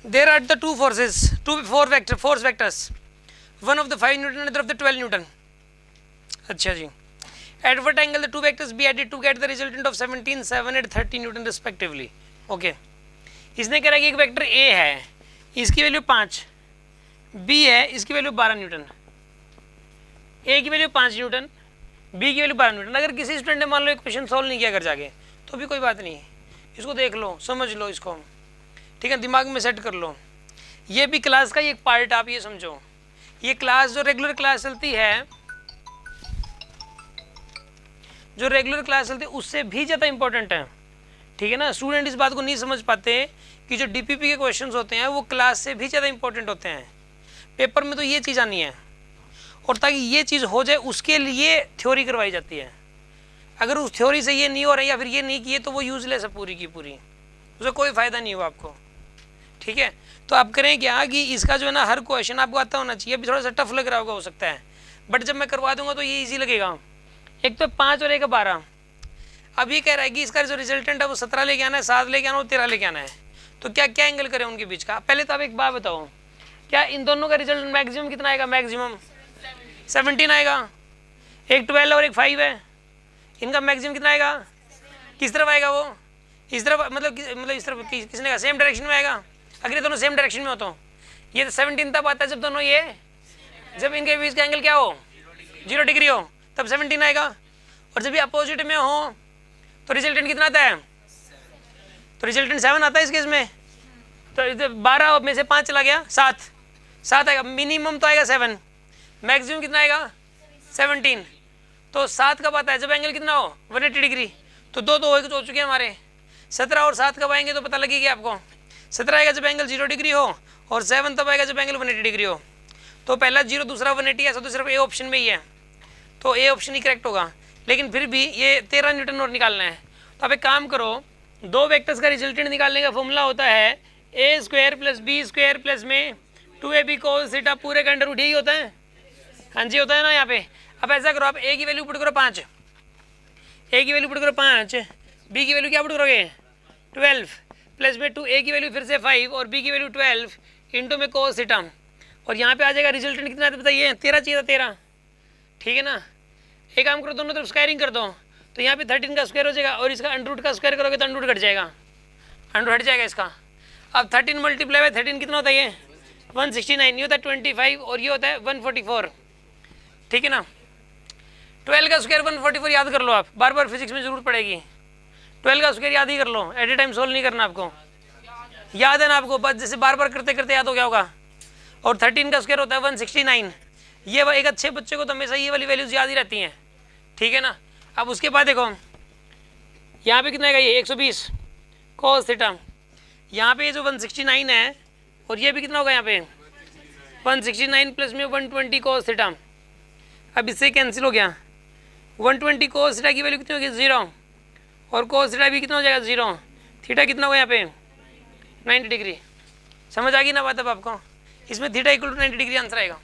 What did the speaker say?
There are the two forces, force vectors, one of the 5 Newton, another of the 12 Newton. अच्छा जी. At what angle the two vectors be added to get the resultant of 17, 7 and 30 Newton respectively. Okay. इसने कह रहा है कि एक vector A है, इसकी value 5, B है, इसकी वैल्यू 12 न्यूटन. A की वैल्यू 5 न्यूटन, B की वैल्यू 12 न्यूटन. अगर किसी स्टूडेंट ने मान लो एक क्वेश्चन सॉल्व नहीं किया घर जाके, तो भी कोई बात नहीं, इसको देख लो, समझ लो इसको, ठीक है, दिमाग में सेट कर लो. ये भी क्लास का एक पार्ट, आप ये समझो, ये क्लास जो रेगुलर क्लास चलती है, जो रेगुलर क्लास चलती है उससे भी ज़्यादा इंपॉर्टेंट है, ठीक है ना. स्टूडेंट इस बात को नहीं समझ पाते कि जो डीपीपी के क्वेश्चंस होते हैं वो क्लास से भी ज़्यादा इंपॉर्टेंट होते हैं. पेपर में तो ये चीज़ आनी है, और ताकि ये चीज़ हो जाए उसके लिए थ्योरी करवाई जाती है. अगर उस थ्योरी से ये नहीं हो रहा है या फिर ये नहीं किए तो वो यूजलेस है पूरी की पूरी, उसका कोई फ़ायदा नहीं हुआ आपको, ठीक है. तो आप करें क्या कि इसका जो है ना हर क्वेश्चन आपको आता होना चाहिए. अभी थोड़ा सा टफ लग रहा होगा हो सकता है, बट जब मैं करवा दूंगा तो ये ईजी लगेगा. एक तो 5 और एक 12. अब ये कह रहा है कि इसका जो रिजल्टेंट है वो 17 लेके आना है, 7 लेके आना है और 13 लेके आना है. तो क्या क्या एंगल करें उनके बीच का. पहले तो आप एक बात बताओ, क्या इन दोनों का रिजल्ट मैक्सिमम कितना आएगा. मैक्सिमम 17 आएगा. एक 12 और एक 5 है, इनका मैक्सिमम कितना आएगा. किस तरफ आएगा वो, इस तरफ, मतलब इस तरफ, किसने का सेम डायरेक्शन में आएगा. अगर ये दोनों सेम डायरेक्शन में हो तो ये 17 तब आता है जब दोनों ये, जब इनके बीच का एंगल क्या हो, 0 डिग्री हो, तब 17 आएगा. और जब ये अपोजिट में हो तो रिजल्टेंट कितना आता है. तो रिजल्टेंट 7 आता है इस केस में. तो 12 में से 5 चला गया, 7 आएगा. मिनिमम तो आएगा 7, मैक्सिमम कितना आएगा 17. तो 7 कब आता है, जब एंगल कितना हो 180 डिग्री. तो दो तो हो चुके हैं हमारे. 17 और 7 कब आएंगे तो पता लगेगा आपको. 17 आएगा जब एंगल 0 डिग्री हो, और 7 तब आएगा जब एंगल 180 डिग्री हो. तो पहला 0, दूसरा 180 है, तो सिर्फ ए ऑप्शन में ही है, तो ए ऑप्शन ही करेक्ट होगा. लेकिन फिर भी ये 13 न्यूटन और निकालना है. तो आप एक काम करो, दो वेक्टर्स का रिजल्टेंट निकालने का फॉर्मूला होता है A square plus B square plus में 2ab cos थीटा पूरे का अंडर रूट, यही होता है. हाँ जी होता है ना यहाँ पे. अब ऐसा करो, आप ए की वैल्यू पुट करो 5, ए की वैल्यू पुट करो 5, बी की वैल्यू क्या पुट करोगे 12, प्लस में 2a की वैल्यू फिर से 5 और b की वैल्यू 12 इंटू में cos थीटा. और यहाँ पे आ जाएगा रिजल्टेंट कितना बताइए, 13 चाहिए था, 13, ठीक है ना. एक काम करो, दोनों तरफ स्क्वायरिंग कर दो, तो यहाँ पे 13 का स्क्वायर हो जाएगा, और इसका अंडर रूट का स्क्वायर करोगे तो अंडर रूट घट जाएगा, अंडर हट जाएगा इसका. अब 13 मल्टीप्लाई बाय 13 कितना होता है ये 169, ये होता है 25 और ये होता है 144, ठीक है ना. 12 का स्क्वायर 144 याद कर लो आप, बार बार फिजिक्स में जरूरत पड़ेगी. 12 का स्क्वायर याद ही कर लो, एट ए टाइम सोल्व नहीं करना आपको, याद है ना आपको, बस जैसे बार बार करते करते याद हो गया होगा. और 13 का स्क्वायर होता है 169. ये एक अच्छे बच्चे को तो हमेशा ये वाली वैल्यूज याद ही रहती हैं, ठीक है ना. अब उसके बाद देखो यहाँ पे कितना है, ये 120 cos थीटा. यहाँ पे ये जो 169 है, और ये भी कितना होगा यहाँ पे 169 प्लस में 120 cos थीटा. अब इससे कैंसिल हो गया, 120 cos थीटा की वैल्यू कितनी होगी 0, और cos थीटा भी कितना हो जाएगा 0. थीटा कितना होगा यहाँ पे 90 डिग्री. समझ आ गई ना बात अब आपको. इसमें theta equal to 90 degree answer आएगा.